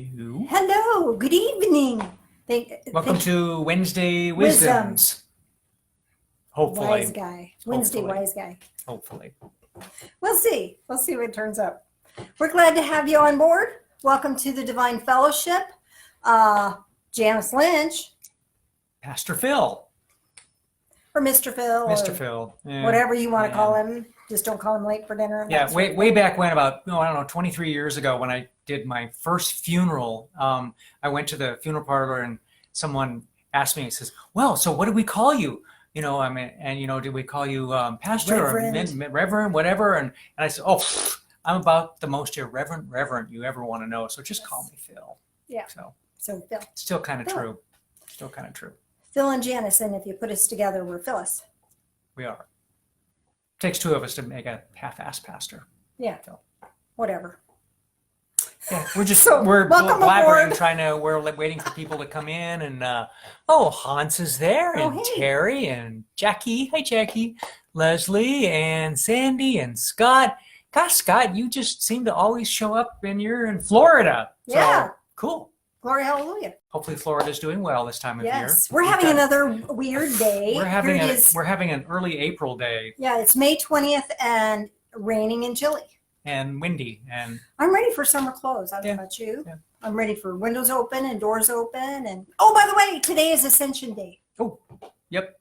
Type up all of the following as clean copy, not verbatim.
Hello. Hello, good evening. Welcome to Wednesday Wisdoms. Hopefully. Wise guy. Wednesday Hopefully. wise guy. Hopefully. We'll see. We'll see what turns up. We're glad to have you on board. Welcome to the Divine Fellowship. Janice Lynch, Pastor Phil. or Mr. Phil, Mr. or Phil. Yeah. whatever you want to Yeah. call him. Just don't call him late for dinner. Yeah, That sort of way thing. back when, about, I don't know, 23 years ago, when I did my first funeral, I went to the funeral parlor and someone asked me, he says, well, so what do we call you? You know, I mean, and, you know, did we call you pastor Reverend. or reverend, whatever? And I said, oh, I'm about the most irreverent reverend you ever want to know. So just call me Phil. Yeah. So So Phil. still kind of Phil. true. Still kind of true. Phil and Janice, and if you put us together, we're Phyllis. We are. Takes two of us to make a half-ass pastor. Yeah. Phil. Whatever. Yeah, we're just So, we're welcome blabbering, aboard. we're waiting for people to come in, and oh, Hans is there, Oh, and hey. Terry, and Jackie. Hi, Jackie. Leslie, and Sandy, and Scott. Gosh, Scott, you just seem to always show up, and you're in Florida. Yeah. So, cool. Glory, hallelujah. Hopefully, Florida's doing well this time of year. Yes. We're having another weird day. We're Here it is. having an early April day, Yeah, it's May 20th and raining and chilly. and windy, and I'm ready for summer clothes. I don't know Yeah, about you. yeah. I'm ready for windows open and doors open. And oh, by the way, today is Ascension Day. yep.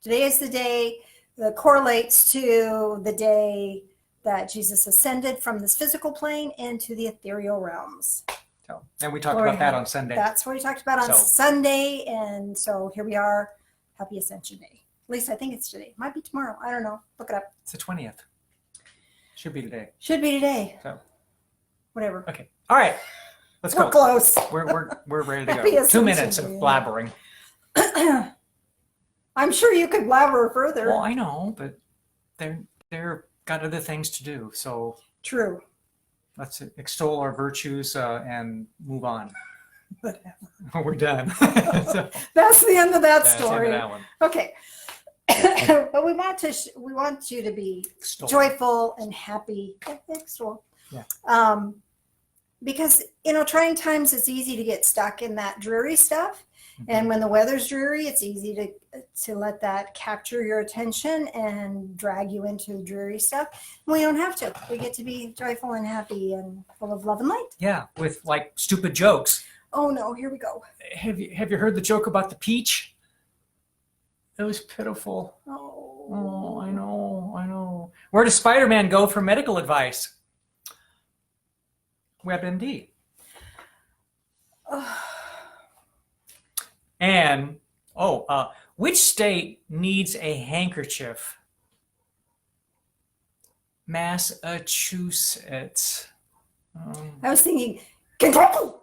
Today is the day that correlates to the day that Jesus ascended from this physical plane into the ethereal realms. So, and we talked Glory about that to on Sunday. That's what we talked about on So- Sunday. And so here we are. Happy Ascension Day. At least I think it's today. Might be tomorrow. I don't know. Look it up. It's the 20th. Should be today. Should be today. So. Whatever. Okay. All right. Let's We're go. close. We're ready to Happy go. 2 Ascension minutes of Day. blabbering. I'm sure you could blabber further. Well, I know, but they're got other things to do. So True. let's extol our virtues and move on. Whatever. We're done. So, That's the end of that that's the end of story. that one. Okay. But we want you to be Extol. joyful and happy. Extol. Yeah. Because trying times, it's easy to get stuck in that dreary stuff. Mhm. And when the weather's dreary, it's easy to let that capture your attention and drag you into dreary stuff. We don't have to. We get to be joyful and happy and full of love and light. Yeah, with like stupid jokes. Oh no, here we go. Have you heard the joke about the peach? It was pitiful. Oh, I know. Where does Spider-Man go for medical advice? WebMD. And, which state needs a handkerchief? Massachusetts. I was thinking, control.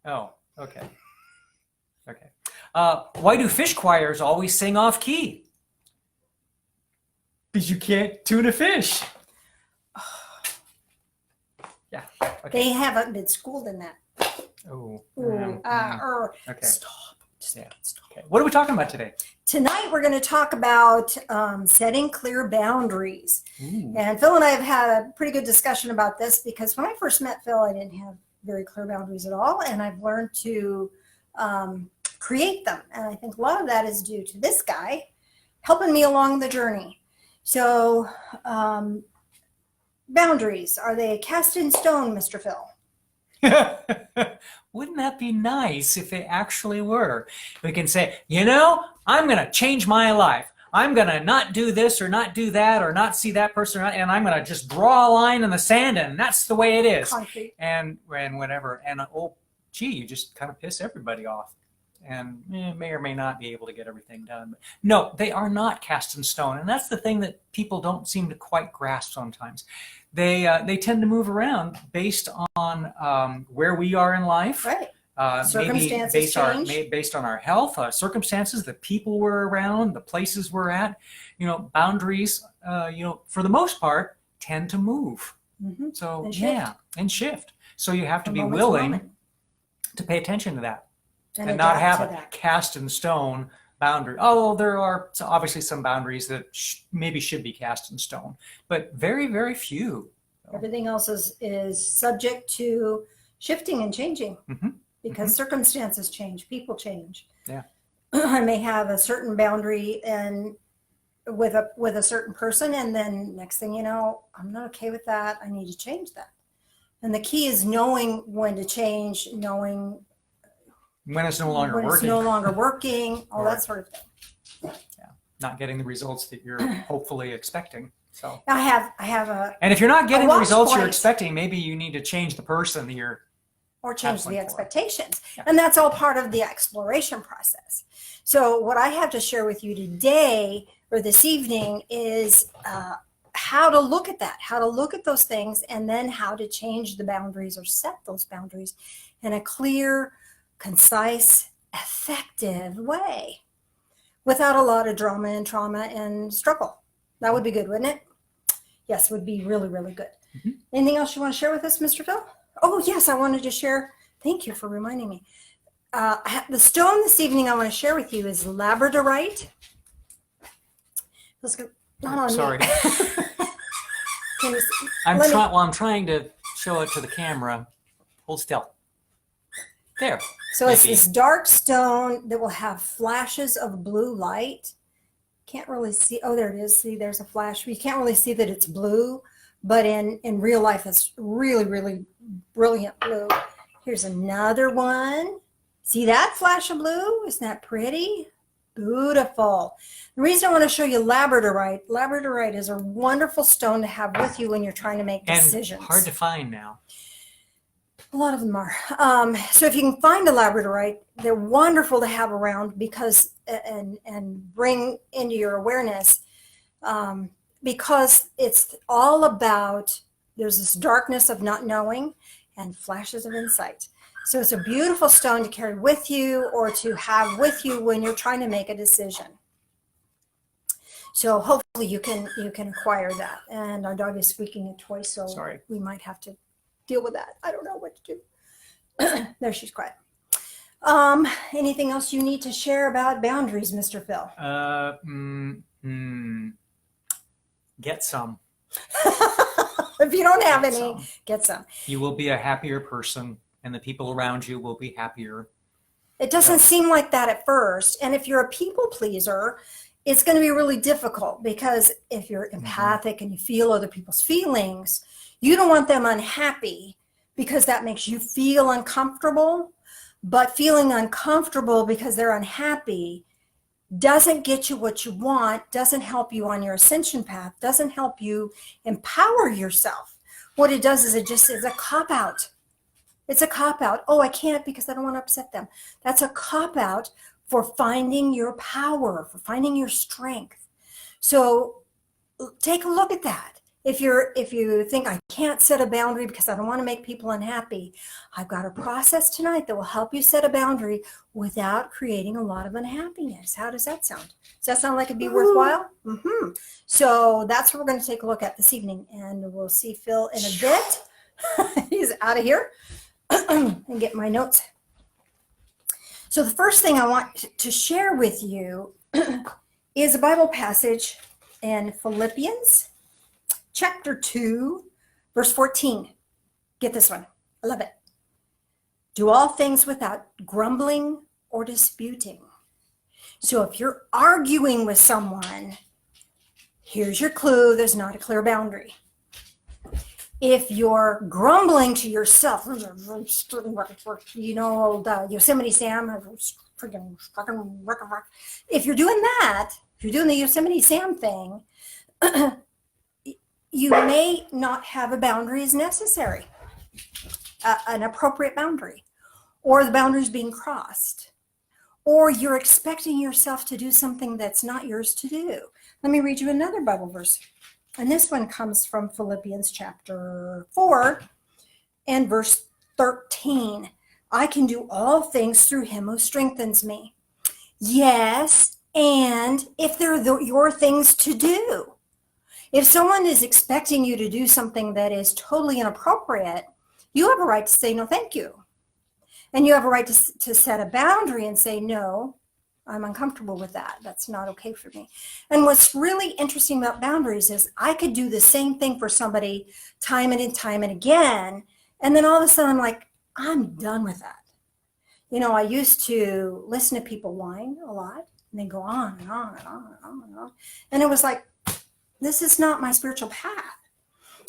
Oh, okay. Okay. Why do fish choirs always sing off key? Because you can't tune a fish. Yeah. Okay. They haven't been schooled in that. Oh. Ooh, Okay. Stop. Yeah. Stop. Okay. What are we talking about today? Tonight we're going to talk about setting clear boundaries. Ooh. And Phil and I have had a pretty good discussion about this because when I first met Phil, I didn't have very clear boundaries at all. And I've learned to create them. And I think a lot of that is due to this guy helping me along the journey. So boundaries, are they cast in stone, Mr. Phil? Wouldn't that be nice if they actually were? We can say, I'm going to change my life. I'm going to not do this or not do that or not see that person, and I'm going to just draw a line in the sand, and that's the way it is. Concrete. And whatever. And, you just kind of piss everybody off. And may or may not be able to get everything done. But no, they are not cast in stone. And that's the thing that people don't seem to quite grasp sometimes. They tend to move around based on where we are in life. Right. Maybe Circumstances change. based on our health, circumstances, the people we're around, the places we're at. Boundaries, for the most part, tend to move. Mm-hmm. So, And shift. and shift. So you have to From be moment to willing moment. to pay attention to that. And adapt not have to a that. cast in stone boundary. Although there are obviously some boundaries that maybe should be cast in stone, but very, very few. Everything else is subject to shifting and changing Mhm. because circumstances change, people change. Yeah. I may have a certain boundary and with a certain person, and then next thing you know, I'm not okay with that. I need to change that. And the key is knowing when to change, knowing When it's no longer when it's working, no longer working, all Or- that sort of thing. not getting the results that you're hopefully expecting. So, I have a and if you're not getting the watch results you're point. expecting, maybe you need to change the person that you're. or change Have the fun for it. expectations. Yeah. And that's all part of the exploration process. So what I have to share with you today or this evening is how to look at that, how to look at those things, and then how to change the boundaries or set those boundaries in a clear, concise, effective way without a lot of drama and trauma and struggle. That would be good, wouldn't it? Yes, it would be really, really good. Mhm. Anything else you want to share with us, Mr. Phil? Oh, yes, I wanted to share. Thank you for reminding me. The stone this evening I want to share with you is labradorite. Let's go. Not on me. Sorry. Can you see? I'm Let me- I'm trying to show it to the camera. Hold still. There. So it's Maybe. this dark stone that will have flashes of blue light. Can't really see. Oh, there it is. See, there's a flash. You can't really see that it's blue, but in real life, it's really, really brilliant blue. Here's another one. See that flash of blue? Isn't that pretty? Beautiful. The reason I want to show you labradorite is a wonderful stone to have with you when you're trying to make And decisions. hard to find now. A lot of them are. So if you can find a labradorite, they're wonderful to have around because and bring into your awareness because it's all about there's this darkness of not knowing and flashes of insight. So it's a beautiful stone to carry with you or to have with you when you're trying to make a decision. So hopefully you can acquire that. And our dog is squeaking a toy, so Sorry. we might have to deal with that. I don't know what to do. There, she's quiet. Anything else you need to share about boundaries, Mr. Phil? Get some. If you don't have Get any, some. get some. You will be a happier person, and the people around you will be happier. It doesn't seem like that at first. And if you're a people pleaser, it's going to be really difficult because if you're empathic and you feel other people's feelings, you don't want them unhappy because that makes you feel uncomfortable. But feeling uncomfortable because they're unhappy doesn't get you what you want, doesn't help you on your ascension path, doesn't help you empower yourself. What it does is it just is a cop-out. It's a cop-out. Oh, I can't because I don't want to upset them. That's a cop-out for finding your power, for finding your strength. So take a look at that. If you think I can't set a boundary because I don't want to make people unhappy, I've got a process tonight that will help you set a boundary without creating a lot of unhappiness. How does that sound? Does that sound like it'd be worthwhile? Mm-hmm. So that's what we're going to take a look at this evening, and we'll see Phil in a bit. He's out of here and get my notes. So the first thing I want to share with you is a Bible passage in Philippians chapter 2, verse 14. Get this one. I love it. Do all things without grumbling or disputing. So if you're arguing with someone, here's your clue. There's not a clear boundary. If you're grumbling to yourself, you know, the Yosemite Sam, if you're doing that, if you're doing the Yosemite Sam thing, you may not have a boundary as necessary, an appropriate boundary, or the boundary's being crossed, or you're expecting yourself to do something that's not yours to do. Let me read you another Bible verse. And this one comes from Philippians chapter 4 and verse 13. I can do all things through him who strengthens me. Yes, and if they're your things to do. If someone is expecting you to do something that is totally inappropriate, you have a right to say no, thank you. And you have a right to set a boundary and say, no, I'm uncomfortable with that. That's not okay for me. And what's really interesting about boundaries is I could do the same thing for somebody time and time and again. And then all of a sudden I'm like, I'm done with that. You know, I used to listen to people whine a lot and then go on and on and on and on and on. And it was like, this is not my spiritual path.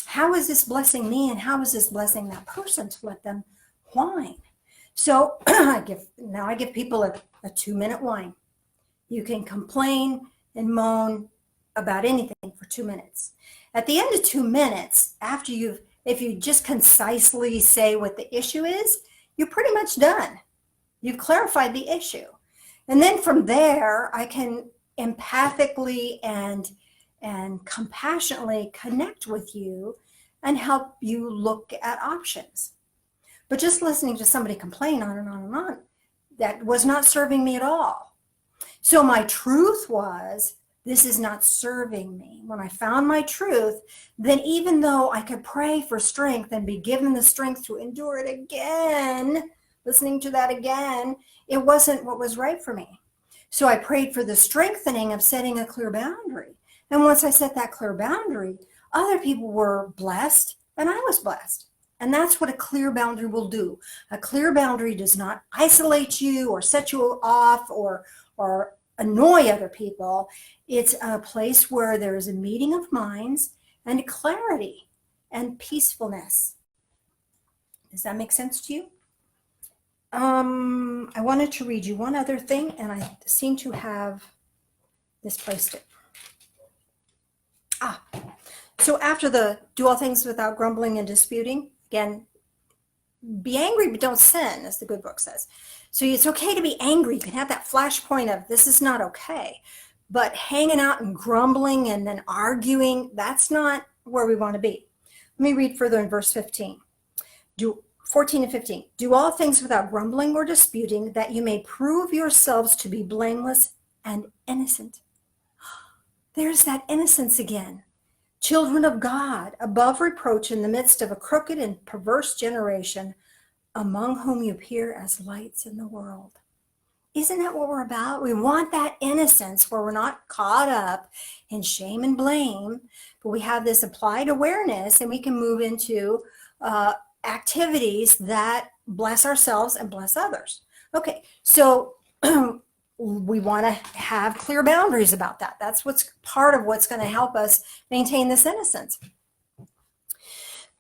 How is this blessing me and how is this blessing that person to let them whine? So I give people a 2-minute whine. You can complain and moan about anything for 2 minutes. At the end of 2 minutes, if you just concisely say what the issue is, you're pretty much done. You've clarified the issue. And then from there, I can empathically and compassionately connect with you and help you look at options. But just listening to somebody complain on and on and on, that was not serving me at all. So my truth was, this is not serving me. When I found my truth, then even though I could pray for strength and be given the strength to endure it again, listening to that again, it wasn't what was right for me. So I prayed for the strengthening of setting a clear boundary. And once I set that clear boundary, other people were blessed and I was blessed. And that's what a clear boundary will do. A clear boundary does not isolate you or set you off or annoy other people. It's a place where there is a meeting of minds and clarity and peacefulness. Does that make sense to you? I wanted to read you one other thing, and I seem to have misplaced it. So after the do all things without grumbling and disputing, again, be angry but don't sin, as the good book says. So it's okay to be angry. You can have that flashpoint of this is not okay. But hanging out and grumbling and then arguing, that's not where we want to be. Let me read further in verse 15. 14 and 15. Do all things without grumbling or disputing, that you may prove yourselves to be blameless and innocent. There's that innocence again. Children of God, above reproach in the midst of a crooked and perverse generation, among whom you appear as lights in the world. Isn't that what we're about? We want that innocence where we're not caught up in shame and blame, but we have this applied awareness and we can move into activities that bless ourselves and bless others. Okay, so we want to have clear boundaries about that. That's what's part of what's going to help us maintain this innocence.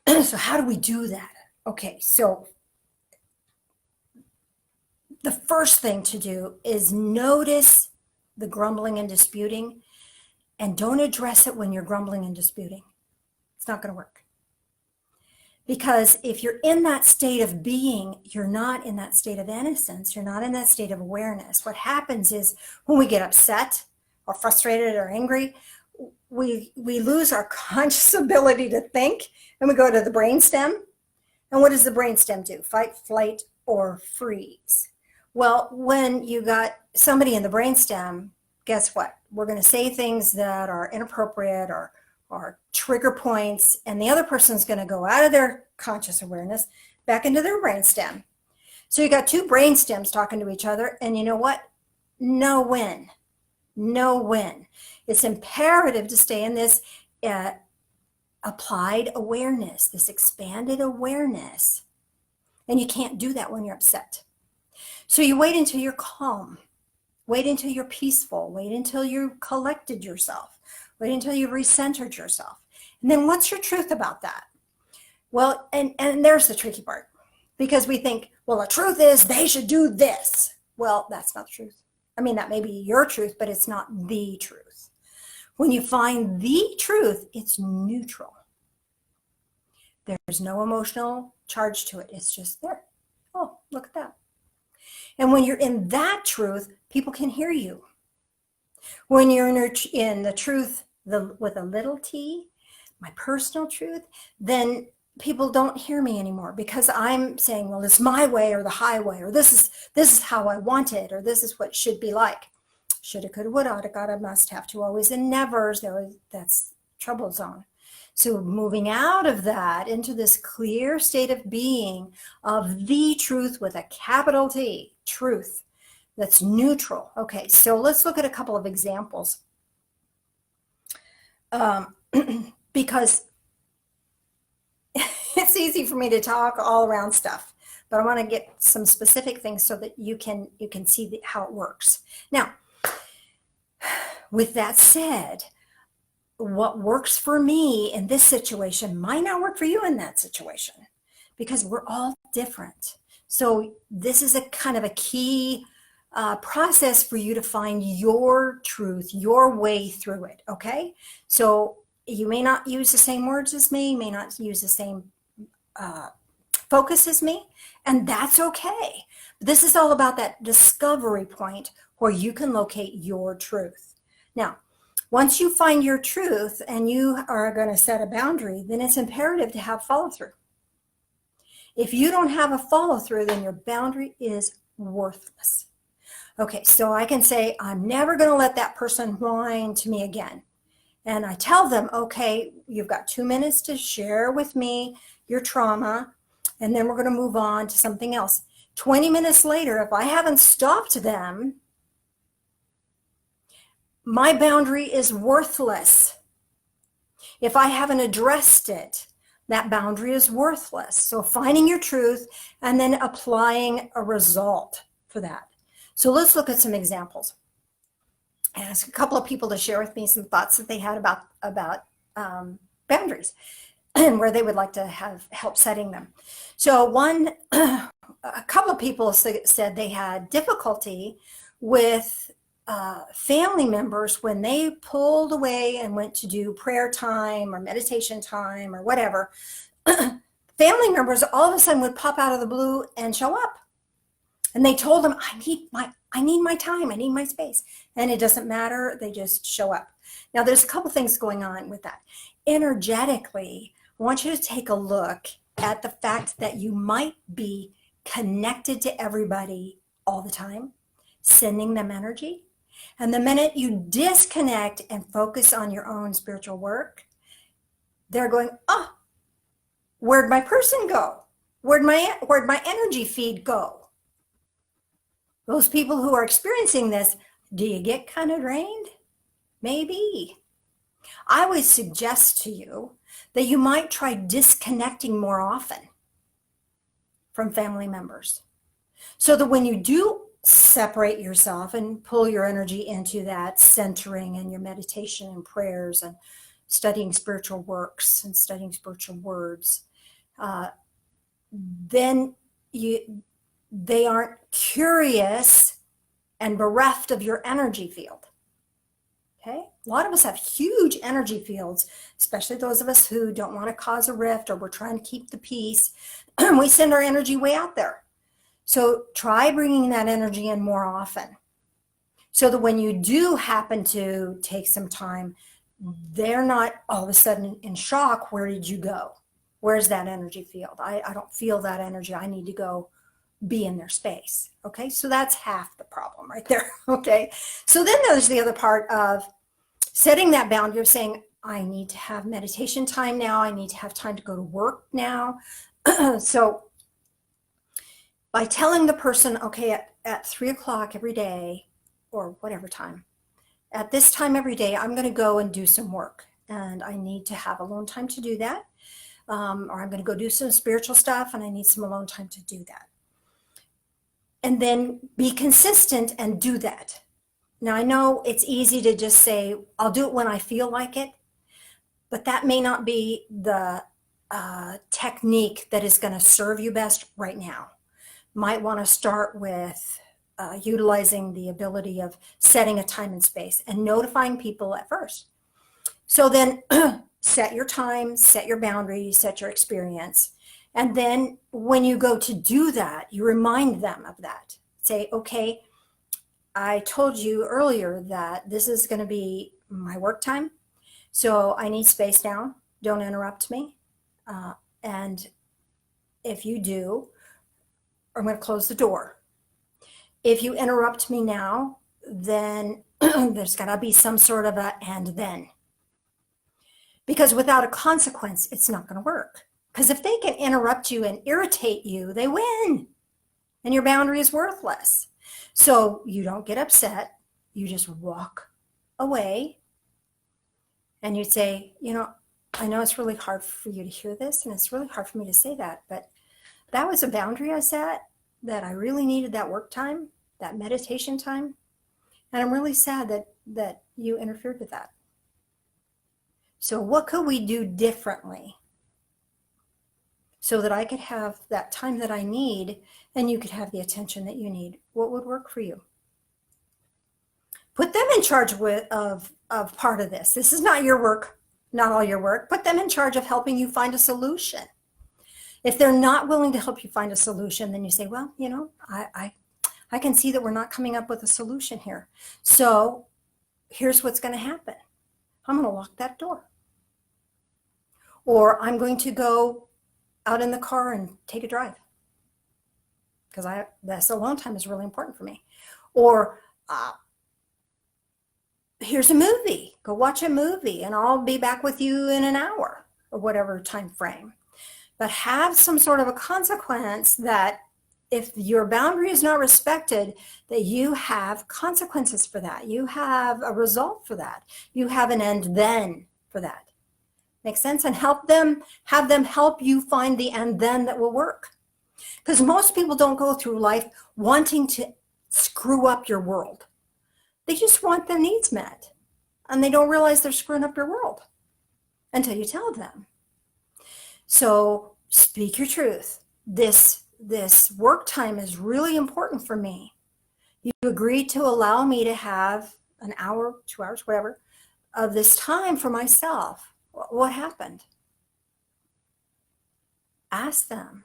So how do we do that? Okay, so the first thing to do is notice the grumbling and disputing, and don't address it when you're grumbling and disputing. It's not going to work. Because if you're in that state of being, you're not in that state of innocence. You're not in that state of awareness. What happens is when we get upset or frustrated or angry, we lose our conscious ability to think, and we go to the brainstem. And what does the brainstem do? Fight, flight, or freeze. Well, when you got somebody in the brainstem, guess what? We're going to say things that are inappropriate or trigger points, and the other person's going to go out of their conscious awareness back into their brainstem. So you got two brainstems talking to each other, and you know what? No win. No win. It's imperative to stay in this applied awareness, this expanded awareness. And you can't do that when you're upset. So you wait until you're calm. Wait until you're peaceful. Wait until you've collected yourself. Wait until you've recentered yourself. And then what's your truth about that? Well, and there's the tricky part. Because we think, well, the truth is they should do this. Well, that's not the truth. I mean, that may be your truth, but it's not the truth. When you find the truth, it's neutral. There's no emotional charge to it. It's just there. Oh, look at that. And when you're in that truth, people can hear you. When you're in the truth with a little t, my personal truth, then people don't hear me anymore because I'm saying, well, it's my way or the highway, or this is how I want it, or this is what it should be like. Shoulda, coulda, woulda, oughta, gotta, must, have to, always, and nevers. That's trouble zone. So moving out of that into this clear state of being of the truth with a capital T, truth, that's neutral. Okay, so let's look at a couple of examples. Because it's easy for me to talk all around stuff, but I want to get some specific things so that you can see how it works. Now, with that said, what works for me in this situation might not work for you in that situation, because we're all different. So this is a kind of a key process for you to find your truth, your way through it. Okay. So you may not use the same words as me, may not use the same focus as me, and that's okay. This is all about that discovery point where you can locate your truth. Now, once you find your truth and you are going to set a boundary, then it's imperative to have follow through. If you don't have a follow through, then your boundary is worthless. Okay, so I can say, I'm never going to let that person whine to me again. And I tell them, okay, you've got 2 minutes to share with me your trauma, and then we're going to move on to something else. 20 minutes later, if I haven't stopped them, my boundary is worthless. If I haven't addressed it, that boundary is worthless. So finding your truth and then applying a result for that. So let's look at some examples. I asked a couple of people to share with me some thoughts that they had about boundaries and where they would like to have help setting them. So a couple of people said they had difficulty with family members when they pulled away and went to do prayer time or meditation time or whatever. Family members all of a sudden would pop out of the blue and show up. And they told them, I need my time, I need my space. And it doesn't matter, they just show up. Now there's a couple things going on with that. Energetically, I want you to take a look at the fact that you might be connected to everybody all the time, sending them energy. And the minute you disconnect and focus on your own spiritual work, they're going, oh, where'd my person go? Where'd my energy feed go? Those people who are experiencing this, do you get kind of drained? Maybe. I would suggest to you that you might try disconnecting more often from family members, so that when you do separate yourself and pull your energy into that centering and your meditation and prayers and studying spiritual works and studying spiritual words, then they aren't curious and bereft of your energy field. Okay? A lot of us have huge energy fields, especially those of us who don't want to cause a rift or we're trying to keep the peace. We send our energy way out there. So try bringing that energy in more often, so that when you do happen to take some time, they're not all of a sudden in shock. Where did you go? Where's that energy field? I don't feel that energy. I need to go be in their space. Okay, so that's half the problem right there. Okay, so then there's the other part of setting that boundary of saying, I need to have meditation time now. I need to have time to go to work now. So by telling the person, okay, at 3 o'clock every day, or whatever time, at this time every day, I'm going to go and do some work, and I need to have alone time to do that. Or I'm going to go do some spiritual stuff, and I need some alone time to do that. And then be consistent and do that. Now, I know it's easy to just say, I'll do it when I feel like it, but that may not be the technique that is going to serve you best right now. Might want to start with utilizing the ability of setting a time and space and notifying people at first. So then set your time, set your boundaries, set your experience. And then when you go to do that, you remind them of that. Say, okay, I told you earlier that this is going to be my work time, so I need space now. Don't interrupt me. And if you do, I'm going to close the door. If you interrupt me now, then there's got to be some sort of a and then. Because without a consequence, it's not going to work. Because if they can interrupt you and irritate you, they win. And your boundary is worthless. So you don't get upset. You just walk away. And you say, I know it's really hard for you to hear this, and it's really hard for me to say that, but that was a boundary I set, that I really needed that work time, that meditation time. And I'm really sad that you interfered with that. So what could we do differently so that I could have that time that I need and you could have the attention that you need? What would work for you? Put them in charge of part of this. This is not your work, not all your work. Put them in charge of helping you find a solution. If they're not willing to help you find a solution, then you say, well, I can see that we're not coming up with a solution here. So here's what's going to happen. I'm going to lock that door. Or I'm going to go out in the car and take a drive. Because this alone time is really important for me. Or here's a movie. Go watch a movie and I'll be back with you in an hour or whatever time frame. But have some sort of a consequence that if your boundary is not respected, that you have consequences for that. You have a result for that. You have an and then for that. Make sense? And have them help you find the and then that will work. Because most people don't go through life wanting to screw up your world. They just want their needs met. And they don't realize they're screwing up your world until you tell them. So speak your truth. This work time is really important for me. You agreed to allow me to have an hour, 2 hours, whatever, of this time for myself. What happened? Ask them.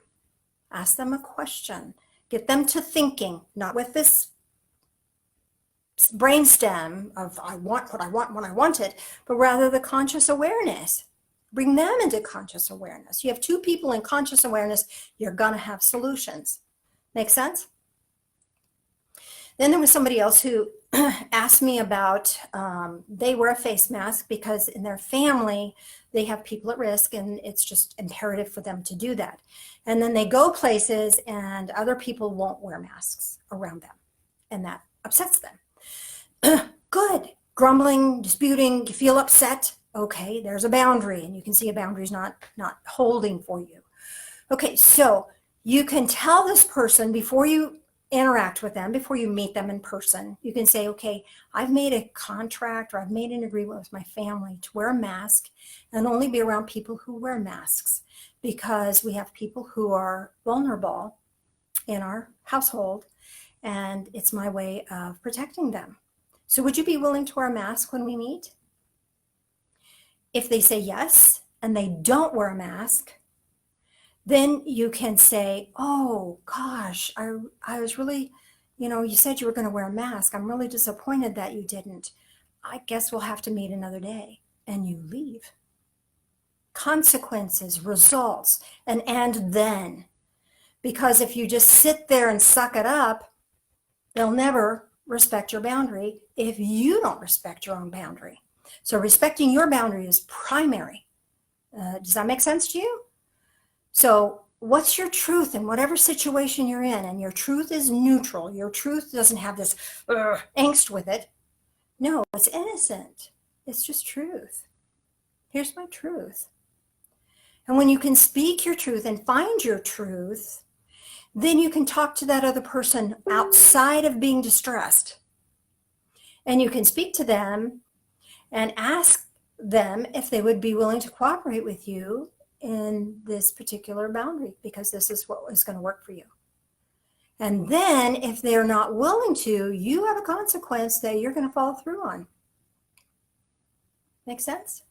Ask them a question. Get them to thinking, not with this brainstem of I want what I want when I want it, but rather the conscious awareness. Bring them into conscious awareness. You have two people in conscious awareness, you're going to have solutions. Make sense? Then there was somebody else who asked me about, they wear a face mask because in their family, they have people at risk and it's just imperative for them to do that. And then they go places and other people won't wear masks around them. And that upsets them. Good. Grumbling, disputing, you feel upset. Okay, there's a boundary and you can see a boundary is not holding for you. Okay, so you can tell this person before you interact with them, before you meet them in person, you can say, okay, I've made a contract or I've made an agreement with my family to wear a mask and only be around people who wear masks because we have people who are vulnerable in our household and it's my way of protecting them. So would you be willing to wear a mask when we meet? If they say yes and they don't wear a mask, then you can say, oh gosh, I was really, you said you were going to wear a mask. I'm really disappointed that you didn't. I guess we'll have to meet another day. And you leave. Consequences, results, and then. Because if you just sit there and suck it up, they'll never respect your boundary if you don't respect your own boundary. So respecting your boundary is primary. Does that make sense to you? So what's your truth in whatever situation you're in? And your truth is neutral. Your truth doesn't have this angst with it. No, it's innocent. It's just truth. Here's my truth. And when you can speak your truth and find your truth, then you can talk to that other person outside of being distressed. And you can speak to them and ask them if they would be willing to cooperate with you in this particular boundary, because this is what is going to work for you. And then if they're not willing to, you have a consequence that you're going to follow through on. Make sense?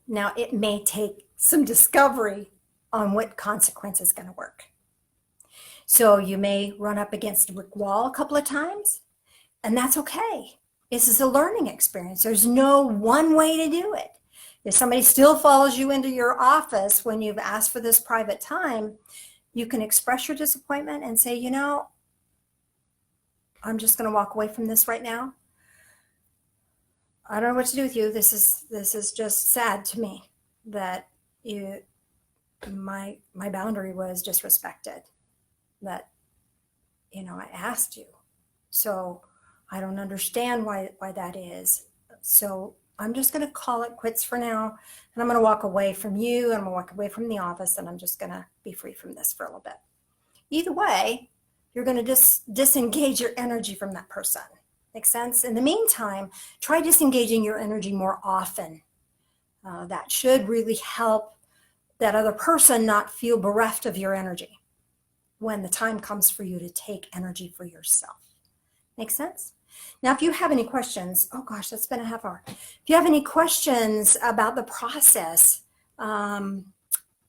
Now, it may take some discovery on what consequence is going to work. So you may run up against a brick wall a couple of times, and that's okay. This is a learning experience. There's no one way to do it. If somebody still follows you into your office when you've asked for this private time, you can express your disappointment and say, I'm just going to walk away from this right now. I don't know what to do with you. This is just sad to me that my boundary was disrespected. That I asked you. So I don't understand why that is. So I'm just going to call it quits for now. And I'm going to walk away from you, and I'm going to walk away from the office, and I'm just going to be free from this for a little bit. Either way, you're going to disengage your energy from that person. Make sense? In the meantime, try disengaging your energy more often. That should really help that other person not feel bereft of your energy when the time comes for you to take energy for yourself. Make sense? Now, if you have any questions, oh gosh, that's been a half hour. If you have any questions about the process,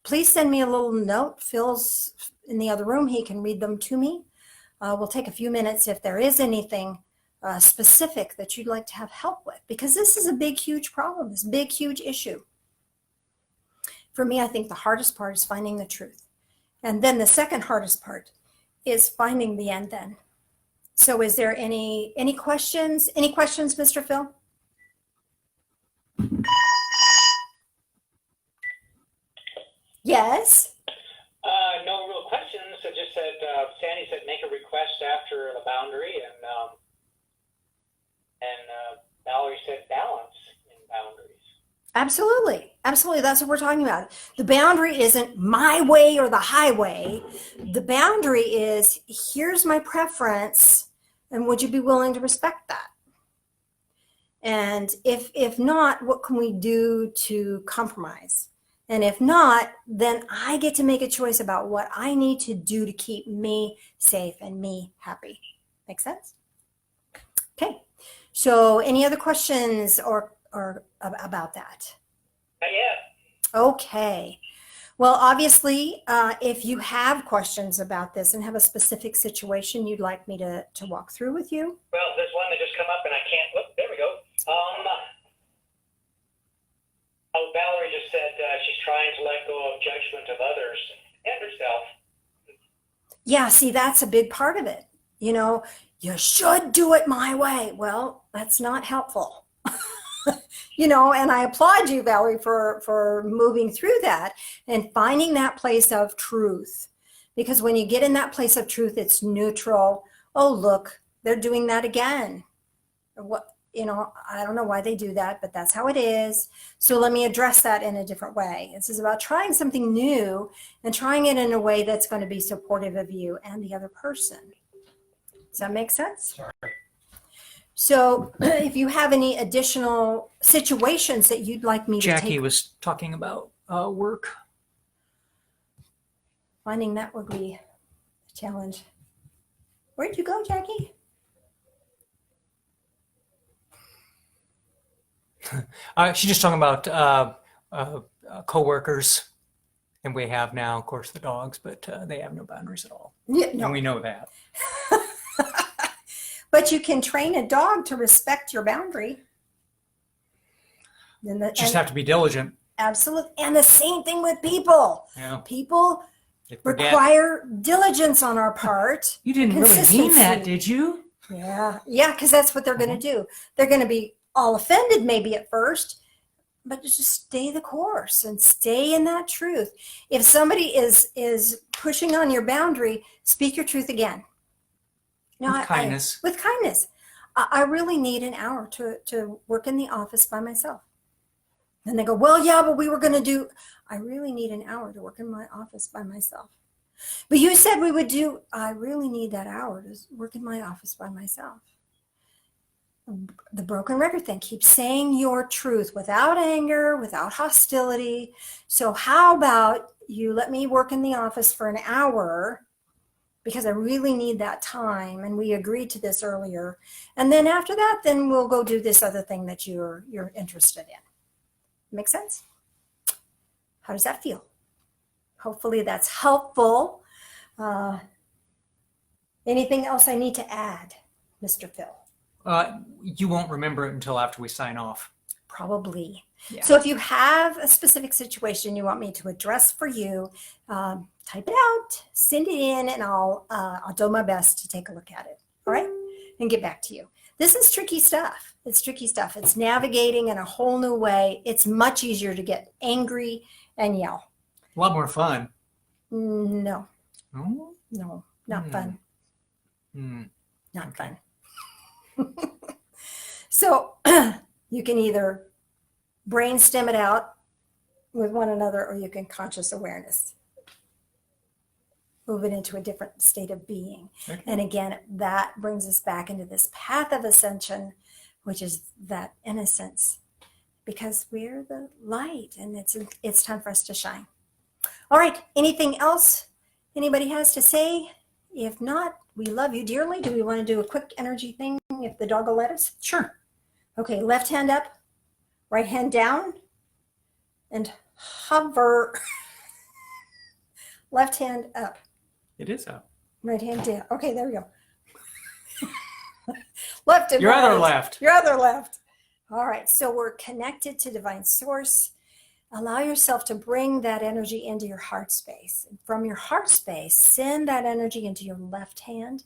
please send me a little note. Phil's in the other room. He can read them to me. We'll take a few minutes if there is anything specific that you'd like to have help with, because this is a big, huge problem, this big, huge issue. For me, I think the hardest part is finding the truth. And then the second hardest part is finding the end then. So is there any questions? Any questions, Mr. Phil? Yes? No real questions. I just said, Sandy said make a request after the boundary, and Valerie said balance in boundaries. Absolutely. Absolutely. That's what we're talking about. The boundary isn't my way or the highway. The boundary is, here's my preference, and would you be willing to respect that? And if not, what can we do to compromise? And if not, then I get to make a choice about what I need to do to keep me safe and me happy. Make sense? Okay. So any other questions or about that? Not yet. Okay. Well, obviously, if you have questions about this and have a specific situation you'd like me to walk through with you. Well, there's one that just come up and I can't. Whoop, there we go. Valerie just said she's trying to let go of judgment of others and herself. Yeah, see, that's a big part of it. You know, you should do it my way. Well, that's not helpful. You know, and I applaud you, Valerie, for moving through that and finding that place of truth. Because when you get in that place of truth, it's neutral. Oh, look, they're doing that again. What, you know, I don't know why they do that, but that's how it is. So let me address that in a different way. This is about trying something new and trying it in a way that's going to be supportive of you and the other person. Does that make sense? Sorry. So if you have any additional situations that you'd like me to take. Jackie was talking about work. Finding that would be a challenge. Where'd you go, Jackie? She's just talking about coworkers, and we have now, of course, the dogs, but they have no boundaries at all. Yeah, And no. we know that. But you can train a dog to respect your boundary. Just have to be diligent. Absolutely. And the same thing with people. Yeah. People They forget. require diligence on our part. You didn't really mean that, consistency. did you? Yeah, because that's what they're going to do. They're going to be all offended maybe at first, but just stay the course and stay in that truth. If somebody is pushing on your boundary, speak your truth again. No, With kindness. With kindness. I really need an hour to work in the office by myself. And they go, well, yeah, but we were going to do, I really need an hour to work in my office by myself. But you said we would do, I really need that hour to work in my office by myself. The broken record thing, keep saying your truth without anger, without hostility. So how about you let me work in the office for an hour because I really need that time, and we agreed to this earlier. And then after that, then we'll go do this other thing that you're interested in. Make sense? How does that feel? Hopefully that's helpful. Anything else I need to add, Mr. Phil? You won't remember it until after we sign off. Probably. Yeah. So if you have a specific situation you want me to address for you, type it out, send it in, and I'll do my best to take a look at it. All right, and get back to you. This is tricky stuff. It's tricky stuff. It's navigating in a whole new way. It's much easier to get angry and yell. A lot more fun. No, Oh? not fun. Mm. Not fun. So you can either brainstem it out with one another, or you can conscious awareness. Move it into a different state of being. Okay. And again, that brings us back into this path of ascension, which is that innocence, because we're the light and it's time for us to shine. All right. Anything else anybody has to say? If not, we love you dearly. Do we want to do a quick energy thing if the dog will let us? Sure. Okay. Left hand up, right hand down, and hover. Left hand up. It is up. Right hand down. Okay, there we go. Left and Your right. other left. Your other left. All right, so we're connected to divine source. Allow yourself to bring that energy into your heart space. From your heart space, send that energy into your left hand.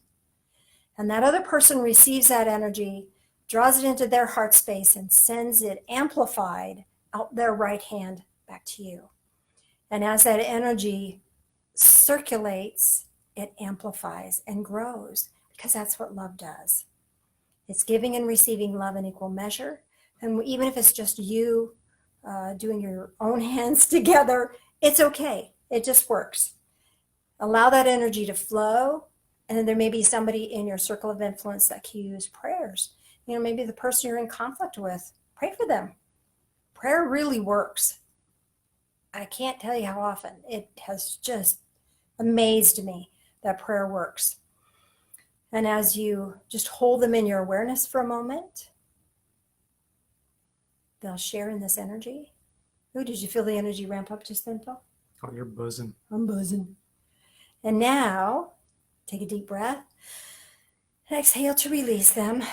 And that other person receives that energy, draws it into their heart space, and sends it amplified out their right hand back to you. And as that energy circulates, it amplifies and grows, because that's what love does. It's giving and receiving love in equal measure. And even if it's just you doing your own hands together, it's okay. It just works. Allow that energy to flow. And then there may be somebody in your circle of influence that can use prayers. You know, maybe the person you're in conflict with, pray for them. Prayer really works. I can't tell you how often. It has just amazed me that prayer works. And as you just hold them in your awareness for a moment, they'll share in this energy. Oh, did you feel the energy ramp up just then, Phil? Oh, you're buzzing. I'm buzzing. And now, take a deep breath. And exhale to release them.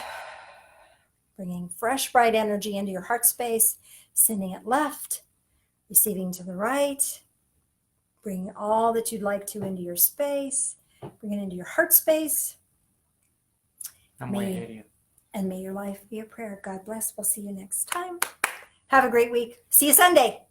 Bringing fresh, bright energy into your heart space, sending it left, receiving to the right, bringing all that you'd like to into your space, bring it into your heart space. I'm way ahead of you. And may your life be a prayer. God bless. We'll see you next time. Have a great week. See you Sunday.